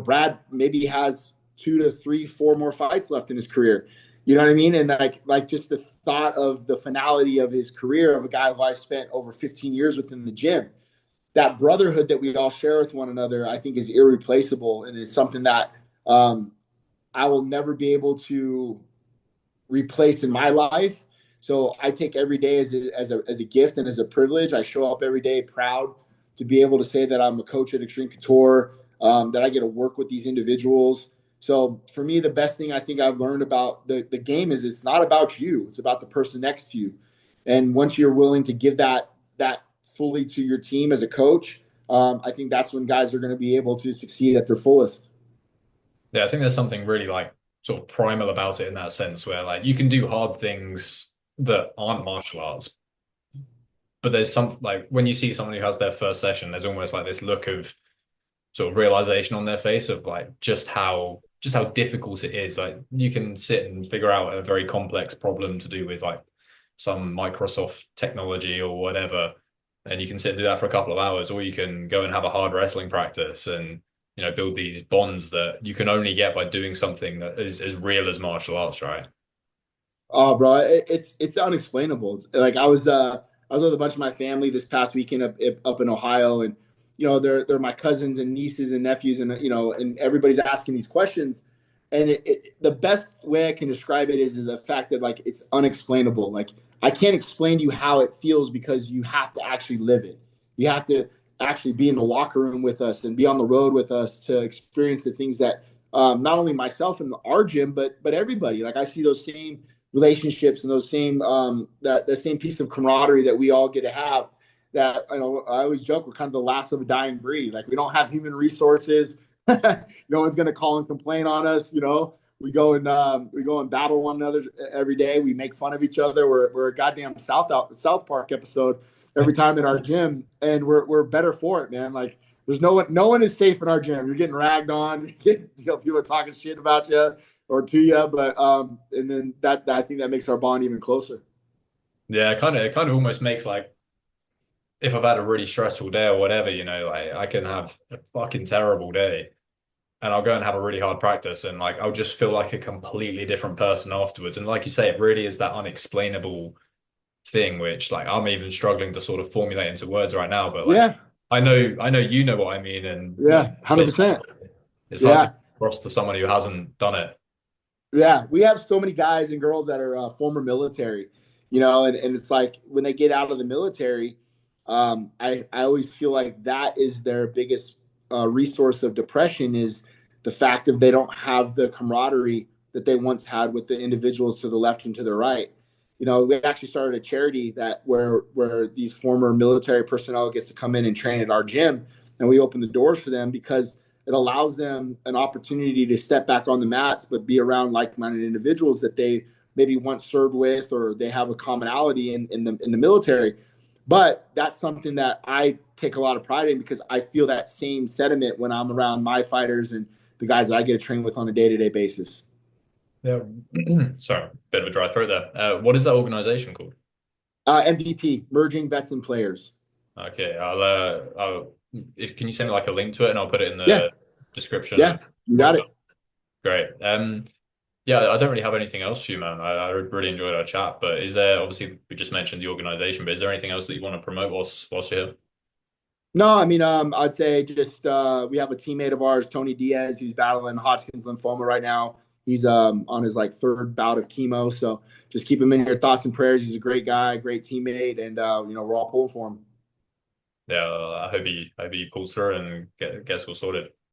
Brad maybe has 2 to 3, 4 more fights left in his career. You know what I mean? And like just the thought of the finality of his career of a guy who I spent over 15 years with in the gym. That brotherhood that we all share with one another, I think, is irreplaceable and is something that I will never be able to replace in my life. So I take every day as a gift and as a privilege. I show up every day proud to be able to say that I'm a coach at Extreme Couture, that I get to work with these individuals So for me, the best thing I think I've learned about the game is it's not about you. It's about the person next to you. And once you're willing to give that fully to your team as a coach, I think that's when guys are going to be able to succeed at their fullest. Yeah, I think there's something really like sort of primal about it in that sense where like you can do hard things that aren't martial arts, but there's some like when you see someone who has their first session, there's almost like this look of sort of realization on their face of like just how difficult it is. Like you can sit and figure out a very complex problem to do with like some Microsoft technology or whatever, and you can sit and do that for a couple of hours, or you can go and have a hard wrestling practice and build these bonds that you can only get by doing something that is as real as martial arts, right? Oh, bro, it's unexplainable. Like I was with a bunch of my family this past weekend up in Ohio, and they're my cousins and nieces and nephews, and and everybody's asking these questions, and the best way I can describe it is the fact that like it's unexplainable. Like I can't explain to you how it feels because you have to actually live it. You have to actually be in the locker room with us and be on the road with us to experience the things that not only myself and our gym, but everybody. Like I see those same relationships and those same that the same piece of camaraderie that we all get to have. That I always joke we're kind of the last of a dying breed. Like we don't have human resources. No one's gonna call and complain on us. We go and battle one another every day. We make fun of each other. We're a goddamn South Park episode every time in our gym, and we're better for it, man. Like there's no one is safe in our gym. You're getting ragged on. People are talking shit about you or to you, but and then that I think that makes our bond even closer. Yeah, it kind of almost makes like if I've had a really stressful day or whatever, like I can have a fucking terrible day and I'll go and have a really hard practice and like I'll just feel like a completely different person afterwards. And like you say, it really is that unexplainable thing which like I'm even struggling to sort of formulate into words right now. But like Yeah, I know you know what I mean, and yeah, 100%. it's hard to Yeah, get across to someone who hasn't done it. yeah, we have so many guys and girls that are former military, and it's like when they get out of the military, I always feel like that is their biggest resource of depression is the fact of they don't have the camaraderie that they once had with the individuals to the left and to the right. We actually started a charity that where these former military personnel gets to come in and train at our gym, and we open the doors for them because it allows them an opportunity to step back on the mats, but be around like-minded individuals that they maybe once served with, or they have a commonality in the military. But that's something that I take a lot of pride in because I feel that same sentiment when I'm around my fighters and the guys that I get to train with on a day-to-day basis. Yeah. Sorry, bit of a dry throat there. What is that organization called? MVP, Merging Vets and Players. Okay, can you send me like a link to it and I'll put it in Yeah, the description yeah, of you got podcast. it. Great. Yeah, I don't really have anything else for you, man. I really enjoyed our chat, but is there obviously we just mentioned the organization, but is there anything else that you want to promote whilst you're here? No, I mean, I'd say just we have a teammate of ours, Tony Diaz, who's battling Hodgkin's lymphoma right now. He's on his like third bout of chemo, so just keep him in your thoughts and prayers. He's a great guy, great teammate, and we're all pulling for him. Yeah, I hope he pulls through and gets all sorted.